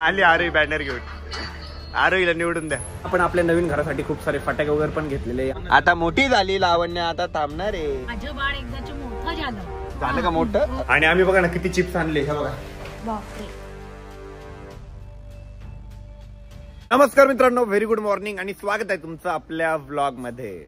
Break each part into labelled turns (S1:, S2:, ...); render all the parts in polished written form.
S1: आली आरोही बॅनर घेऊन, आरोहीला निवडून द्या.
S2: आपण आपल्या नवीन घरासाठी खूप सारे फटाके वगैरे पण घेतलेले.
S1: आता मोठी झाली लावण्य, आता थांबणार आहे.
S3: माझं बाळ एकदाच मोठं
S1: झालं का मोठं? आणि आम्ही बघा ना किती चिप्स आणले, हे बघा.
S3: बापरे.
S1: नमस्कार मित्रांनो, व्हेरी गुड मॉर्निंग आणि स्वागत आहे तुमचं आपल्या व्लॉग मध्ये.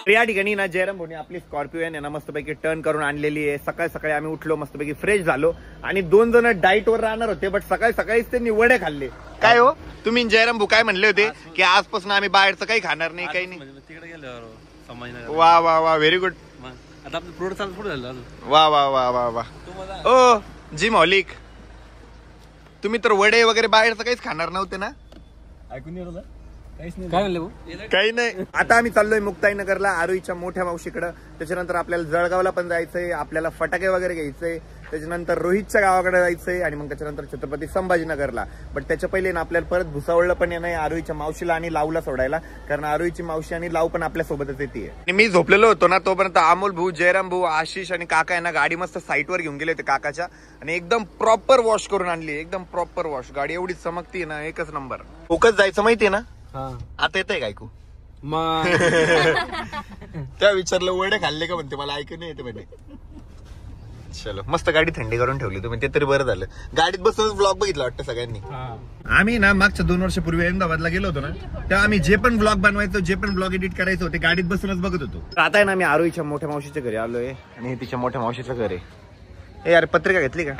S1: या ठिकाणी ना जयराम भाऊनी आपली स्कॉर्पिओ आहे ना मस्तपैकी टर्न करून आणलेली आहे. सकाळी सकाळी आम्ही उठलो, मस्तपैकी फ्रेश झालो आणि 2 जण डाईट वर राहणार होते, बट सकाळी सकाळीच त्यांनी वडे खाल्ले. काय हो तुम्ही जयराम भाऊ काय म्हणले होते की आजपासून आम्ही बाहेरचं काही खाणार नाही, काही नाही. वा वा वा, व्हेरी गुड. वा वा वा वा वा. ओ जी मौलिक, तुम्ही तर वडे वगैरे बाहेरचं काहीच खाणार नव्हते ना?
S2: ऐकून
S1: काही नाही. आता आम्ही चाललोय मुक्ताईनगरला आरोहीच्या मोठ्या मावशीकडे. त्याच्यानंतर आपल्याला जळगावला पण जायचंय, आपल्याला फटाके वगैरे घ्यायचंय. त्याच्यानंतर रोहितच्या गावाकडे जायचंय आणि मग त्याच्यानंतर छत्रपती संभाजीनगरला. बट त्याच्या पहिले ना आपल्याला परत भुसावळला पण येणं आहे आरोहीच्या मावशीला आणि लावला सोडायला, कारण आरोहीची मावशी आणि लाव पण आपल्या सोबतच येते. आणि मी झोपलेलो होतो ना तोपर्यंत अमोल भाऊ, जयराम भाऊ, आशिष आणि काका यांना गाडी मस्त साईटवर घेऊन गेले होते काकाच्या, आणि एकदम प्रॉपर वॉश करून आणली. एकदम प्रॉपर वॉश. गाडी एवढी चमकती ना, एकच नंबर. फोकस जायचं माहितीये ना? आता येतंय का ऐकू? त्या विचारलं वडे खाल्ले का म्हणते, मला ऐकू नाही येते म्हणे. चलो, मस्त गाडी थंडी करून ठेवली तुम्ही, ते तरी बरं झालं. गाडीत बसून ब्लॉग बघितला वाटतं सगळ्यांनी. आम्ही ना मागच्या 2 वर्षापूर्वी अहमदाबादला गेलो होतो ना, तेव्हा आम्ही जे पण ब्लॉग बनवायचो, जे पण ब्लॉग एडिट करायचो होते गाडीत बसूनच बघत होतो. आता आहे ना, मी आरोहीच्या मोठ्या मावशीच्या घरी आलोय आणि हे तिच्या मोठ्या मावशीचं घर आहे. हे यार पत्रिका घेतली का?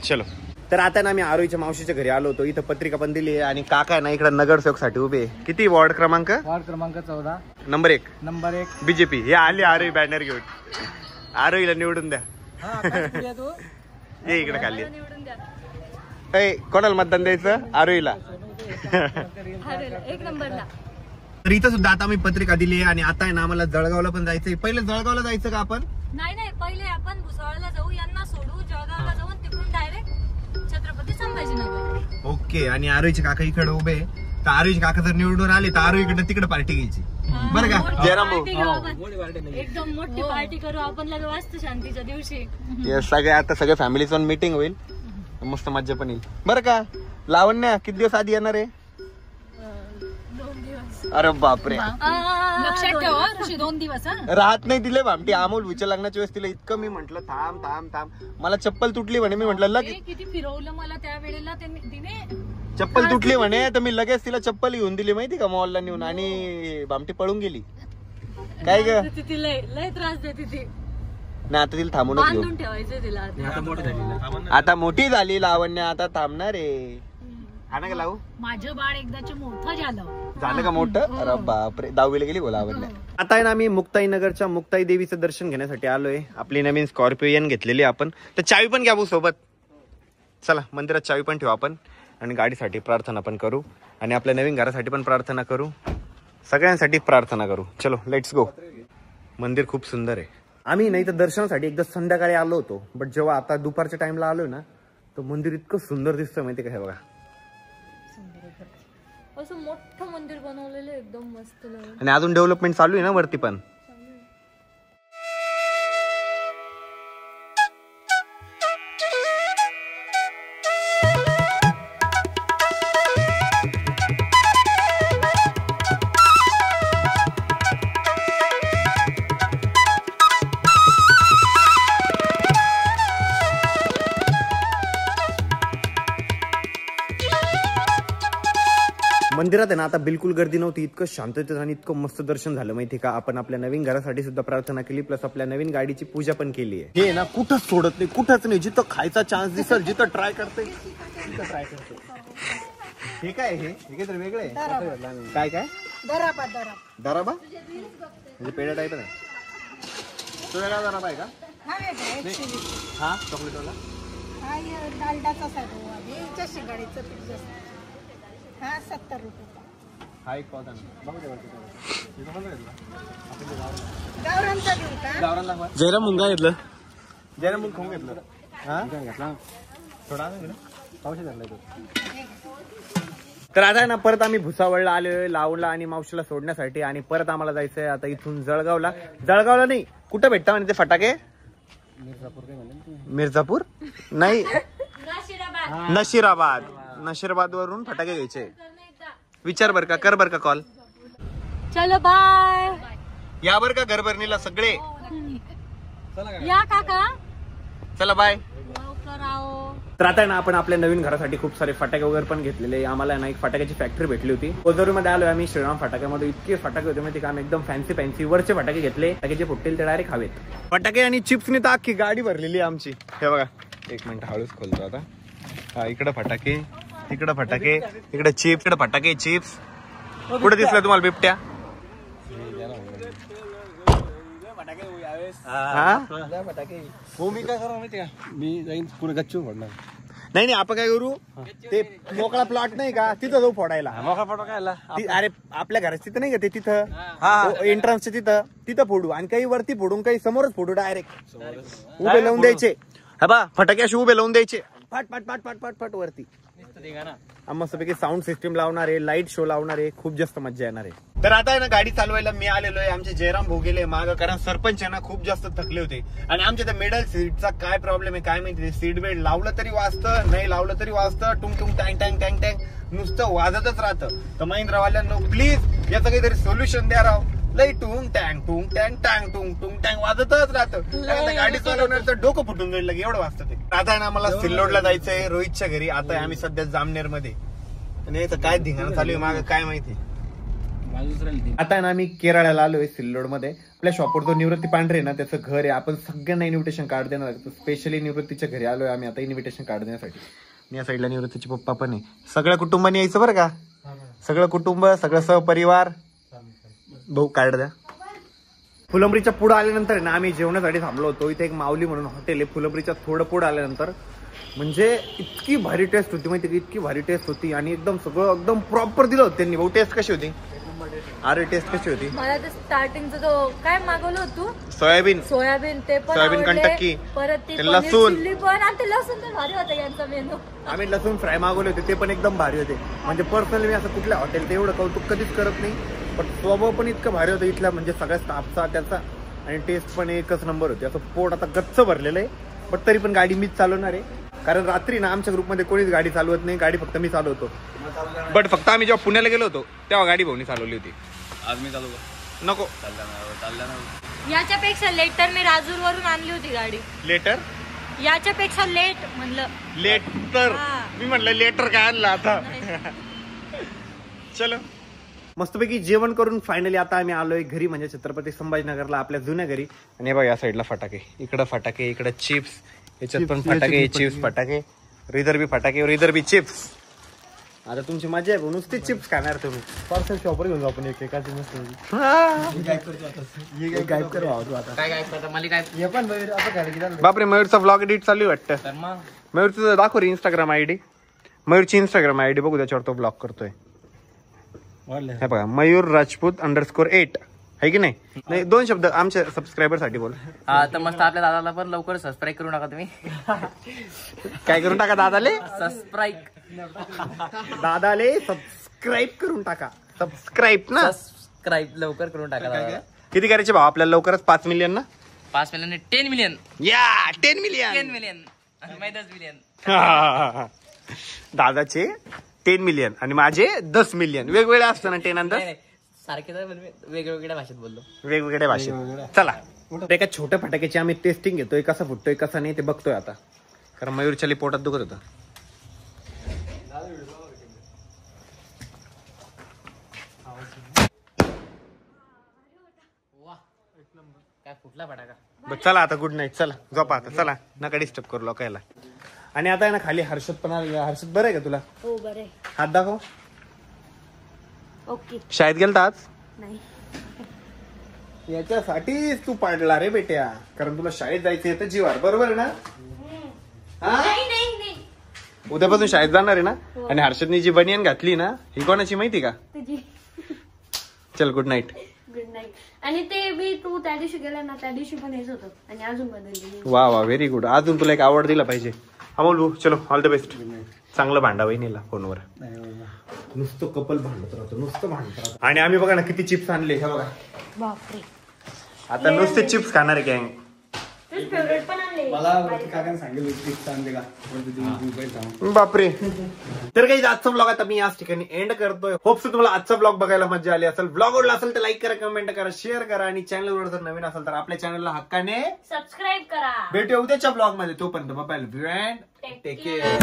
S1: चलो. तर आता ना मी आरोहीच्या मावशीच्या घरी आलो होतो, इथं पत्रिका पण दिली आहे आणि काका ना इकडे नगरसेवक साठी उभे. किती वॉर्ड क्रमांक?
S2: वार्ड क्रमांक 14
S1: नंबर 1
S2: बीजेपी.
S1: हे आली आरोही बॅनर घेऊन, आरोहीला निवडून द्या. ये इकडे खाली. कोणाला मतदान द्यायचं? आरोहीला.
S3: एक नंबरला.
S1: तर इथं सुद्धा आता आम्ही पत्रिका दिली आहे आणि आता आहे ना आम्हाला जळगावला पण जायचंय. पहिले जळगावला जायचं का आपण?
S3: नाही, पहिले आपण भुसावळला जाऊ, यांना सोडू, जळगावला जाऊन तिकडून डायरेक्ट छत्रपती संभाजीनगर.
S1: ओके. आणि आरोहीचे काका इकडे उभे, तर आरोहीचे काका जर निवडून आले तर आरोहीकडे तिकडे पार्टी घ्यायची, बरं का जयराम भाऊ?
S3: एकदम मोठी पार्टी करू आपण लगेच वास्तू शांतीच्या दिवशी.
S1: सगळे आता सगळ्या फॅमिलीचं मीटिंग होईल, मस्त मज्जा पण येईल, बरं का? लावण्या किती दिवस आधी येणार आहे?
S3: 2 दिवस.
S1: अरे बापरे.
S3: लक्षात ठेवा 2 दिवस.
S1: राहत नाही तिले भामटी. अमोल विचार लग्नाच्या वेळेस तिला इतकं मी म्हंटल थांब थांब थांब, मला चप्पल तुटली म्हणे. मी म्हंटल लगेच
S3: किती फिरवलं मला त्यावेळेला तिने.
S1: चप्पल तुटली म्हणे, तर मी लगेच तिला चप्पल घेऊन दिली माहिती का मॉलला नेऊन, आणि भामटी पळून गेली. काय ग?
S3: लय त्रास देते ती.
S1: नाही आता तिला थांबूनच घेऊ.
S3: ठेवायचं तिला.
S1: आता मोठी झाली लावण्य, आता थांबणार आहे. खाना का लावू?
S3: माझं बाळ एकदाच मोठं
S1: झालं का मोठं? अरे बापरे, 10वीला गेली बोला आवडल्या. आता आहे ना आम्ही मुक्ताईनगरच्या मुक्ताई देवीचं दर्शन घेण्यासाठी आलोय. आपली नवीन स्कॉर्पिओ घेतलेली आपण, तर चावी पण घ्या भाऊ सोबत. चला मंदिरात चावी पण ठेवू आपण, आणि गाडीसाठी प्रार्थना पण करू, आणि आपल्या नवीन घरासाठी पण प्रार्थना करू, सगळ्यांसाठी प्रार्थना करू. चलो लेट्स गो. मंदिर खूप सुंदर आहे. आम्ही नाही तर दर्शनासाठी एकदा संध्याकाळी आलो होतो, बट जेव्हा आता दुपारच्या टाइमला आलोय ना, तर मंदिर इतकं सुंदर दिसतं माहिती का. हे बघा,
S3: असं मोठं मंदिर बनवलेलं एकदम मस्त.
S1: आणि अजून डेव्हलपमेंट चालू आहे ना वरती पण. मंदिरात आहे ना आता बिलकुल गर्दी नव्हती, इतकं शांततेत आणि इतकं मस्त दर्शन झालं माहिती का. आपण आपल्या नवीन घरासाठी सुद्धा प्रार्थना केली, प्लस आपल्या नवीन गाडीची पूजा पण केली आहे. हे ना कुठंच सोडत नाही, कुठंच नाही. जिथं खायचा चान्स दिसेल, जिथं ट्राय करते तिथं ट्राय करते. हे काय, हे काहीतरी वेगळं आहे. काय काय? दराबा म्हणजे पेढा टाईप आहे. तो वेगळा दराबा आहे का? हा चॉकलेट वाला.
S3: हा 70 रुपये.
S1: हा एक पाव
S2: जयराम मुंगा घेतलं.
S1: जयराम मुंग खाऊन घेतलं. हा घेतला थोडा पावशे झाला. तर आता आहे ना परत आम्ही भुसावळला आलोय लावला आणि मावशीला सोडण्यासाठी आणि परत आम्हाला जायचंय आता इथून जळगावला नाही कुठं भेटता म्हणजे ते फटाके मिर्झापूर नाही नशिराबाद वरून फटाके घ्यायचे विचार बर का कर बर का कॉल
S3: चलो बाय
S1: या बर का घरभरणीला सगळे
S3: या काका
S1: चला बाय
S3: लवकर आओ
S1: तर आता ना आपण आपल्या नवीन घरासाठी खूप सारे फटाके वगैरे पण घेतलेले आम्हाला ना एक फटाक्याची फॅक्टरी भेटली होती ओझोरीमध्ये आलोय आम्ही श्रीराम फटाक्यामध्ये इतके फटाके होते माहिती का आम्ही एकदम फॅन्सी वरचे फटाके घेतले फटाके फुटतील ते डायरेक्ट हवेत फटाके आणि चिप्सनी तर अख्खी गाडी भरलेली आमची हे बघा एक मिनिट हळूच खोलतो आता हा इकडे फटाके इकडे चिप्स इकडे फटाके चिप्स कुठे दिसलं तुम्हाला बिबट्या
S2: मी काय करू माहिती का मी जाईन पुढे गच्चू फोडणार
S1: नाही आपण काय करू ते मोकळा प्लॉट नाही का तिथं जाऊ फोडायला
S2: मोका फोटो काय
S1: अरे आपल्या घरात तिथं नाही का ते तिथं एंट्रन्सच्या तिथं फोडू आणि काही वरती फोडून काही समोरच फोडू डायरेक्ट उभे लावून द्यायचे हा बा फटाके असे उभे लावून द्यायचे फाट फाट फाट फाट फाट फाट वरती मस्तपैकी साऊंड सिस्टीम लावणार आहे लाईट शो लावणार आहे खूप जास्त मजा येणार आहे तर आता आहे ना गाडी चालवायला मी आलेलो आहे आमचे जयराम भाऊ गेले मागं कारण सरपंच आहे ना खूप जास्त थकले होते आणि आमच्या त्या मिडल सीटचा काय प्रॉब्लेम आहे काय माहिती सीट बेल्ट लावलं तरी वाजतं नाही लावलं तरी वाजतं टुंग टुंग टँग टँग टँग टँग नुसतं वाजतच राहतं तर महिंद्रावाल्यांनो प्लीज याचं काहीतरी सोल्युशन द्या राव लई टुंग टँग टँग टुंग टँग वाजतच राहतं गाडी चालवण्याचं डोकं फुटून जाईल लगे एवढं वाजतं ते आता आहे ना मला सिल्लोडला जायचंय रोहितच्या घरी आता आम्ही सध्या जामनेर मध्ये आणि काय धिंगाणा चालू आहे मागं काय माहिती आता ना आम्ही केरळला आलोय सिल्लोड मध्ये आपल्या शॉपवर जो निवृत्ती पांढरे ना त्याचं घर आहे आपण सगळ्यांना इन्व्हिटेशन कार्ड देणार आहे स्पेशली निवृत्तीच्या घरी आलोय आम्ही आता इन्व्हिटेशन कार्ड देण्यासाठी आणि या साईडला निवृत्तीचे पप्पा पण आहे सगळ्या कुटुंबाने यायचं बरं का सगळं कुटुंब सगळं सहपरिवार भाऊ कार्ड द्या फुलंब्रीच्या पुढे आल्यानंतर ना आम्ही जेवणासाठी थांबलो होतो इथे एक माऊली म्हणून हॉटेल आहे फुलंब्रीच्या थोडं पुढे आल्यानंतर म्हणजे इतकी भारी टेस्ट होती माहिती इतकी भारी टेस्ट होती आणि एकदम सगळं एकदम प्रॉपर दिलं होतं त्यांनी भाऊ टेस्ट कशी होती अरे टेस्ट कशी होती
S3: मला तर स्टार्टिंगचं तो काय मागवलं होतं
S1: सोयाबीन
S3: ते पण
S1: सोयाबीन कंटक्की
S3: परत ते
S1: लसूण
S3: चिल्ली पण आणि ते लसूण तर भारी होतं यांचा मेनू
S1: आम्ही लसूण फ्राय मागवले होते ते पण एकदम भारी होते म्हणजे पर्सनली मी असं कुठल्या हॉटेलचं एवढं कौतुक कधीच करत नाही पण स्वभाव पण इतकं भारी होतं इथला म्हणजे सगळ्या स्टाफचा त्याचा आणि टेस्ट पण एकच नंबर होती असं पोट आता गच्च भरलेलं आहे पण तरी पण गाडी मीच चालवणार आहे कारण रात्री ना आमच्या ग्रुपमध्ये कोणीच गाडी चालवत नाही गाडी फक्त मी चालवतो बट फक्त आम्ही जेव्हा पुण्याला गेलो होतो तेव्हा गाडी भाऊनी चालवली होती
S2: आज मी चालू
S1: नको
S3: याच्यापेक्षा लेटर मी राजूर वरून आणली होती गाडी
S1: लेटर
S3: याच्यापेक्षा लेट म्हणलं
S1: लेटर मी म्हणलं लेटर काय आणलं आता चलो मस्तपैकी जेवण करून फायनली आता आम्ही आलोय घरी म्हणजे छत्रपती संभाजीनगरला आपल्या जुन्या घरी आणि हे बघा या साईडला फटाके इकडे चिप्स याच्यात पण फटाके चिप्स फटाके इधर बी फटाके और इधर बी चिप्स आता तुमची मजा आहे नुसती चिप्स खाणार तुम्ही पार्सल शॉपवर घेऊन जाऊ आपण एकाची मस्त बापरे मयूरचा ब्लॉग एडिट चालू वाटतं मयूरचं दाखव रे इंस्टाग्राम आयडी मयूरची इंस्टाग्राम आयडी बघू त्याच्यावर तो ब्लॉग करतोय हे बघा मयूर राजपूत _8 आहे की नाही 2 शब्द आमच्या सबस्क्रायबर साठी बोल
S4: तर मस्त आपल्या दादाला पण लवकर सबस्क्राईब करून टाका तुम्ही
S1: काय करून टाका दादाले सबस्क्राईब करून टाका सबस्क्राईब ना
S4: सबस्क्राईब लवकर करून टाका दादा
S1: किती करायचे भाऊ आपल्याला लवकरच 5 मिलियन ना
S4: 5 मिलियन 10 मिलियन
S1: या 10 मिलियन
S4: 10 मिलियन आणि 10 मिलियन
S1: दादाचे 10 मिलियन आणि माझे 10 मिलियन वेगवेगळे असतं ना 10 आणि 10
S4: सारखे वेगवेगळ्या भाषेत बोललो
S1: वेगवेगळ्या भाषेत चला एका छोट्या फटाक्याची आम्ही टेस्टिंग घेतोय कसा फुटतोय कसा नाही ते बघतोय आता कारण मयूरच्या पोटात दुखत होतं
S4: काय फुटला फटाका
S1: चला आता गुड नाईट चला झोपा आता चला नका डिस्टर्ब करू लोकायला आणि आता आहे ना खाली हर्षद पण हर्षद बरं आहे का तुला
S3: हो बरे
S1: हात दाखव
S3: ओके
S1: शाळेत गेलता आज
S3: नाही
S1: याच्यासाठीच तू पाडला रे बेट्या कारण तुला शाळेत जायचं तर जीवार बरोबर आहे ना
S3: नाही
S1: उद्यापासून शाळेत जाणार आहे ना आणि हर्षदनी जी बनियन घातली ना ही कोणाची माहिती का चल गुड नाईट
S3: गुड नाईट आणि ते बी तू त्या दिवशी गेला ना त्या दिवशी पण हेच होतं आणि अजून बदलली
S1: वा वा व्हेरी गुड अजून तुला एक आवड दिला पाहिजे अमोल भाऊ चलो ऑल द बेस्ट चांगलं भांडा वहिनीला फोनवर. नुसतं कपल भांडत राहतो. आणि आम्ही बघा ना किती चिप्स आणले हे बघा.
S3: बापरे.
S1: आता नुसते चिप्स खाणार आहे गँग.
S3: फेवरेट पण आणले.
S1: बापरे. तर काही आजचा ब्लॉग आता मी याच ठिकाणी एंड करतोय. होप तुम्हाला आजचा ब्लॉग बघायला मजा आली असेल. ब्लॉग आवडला असेल तर लाईक करा, कमेंट करा, शेअर करा आणि चॅनलवर जर नवीन असेल तर आपल्या चॅनलला हक्काने
S3: सबस्क्राईब करा.
S1: भेटूया उद्याच्या ब्लॉग मध्ये. तोपर्यंत मोबाईल टेक केअर.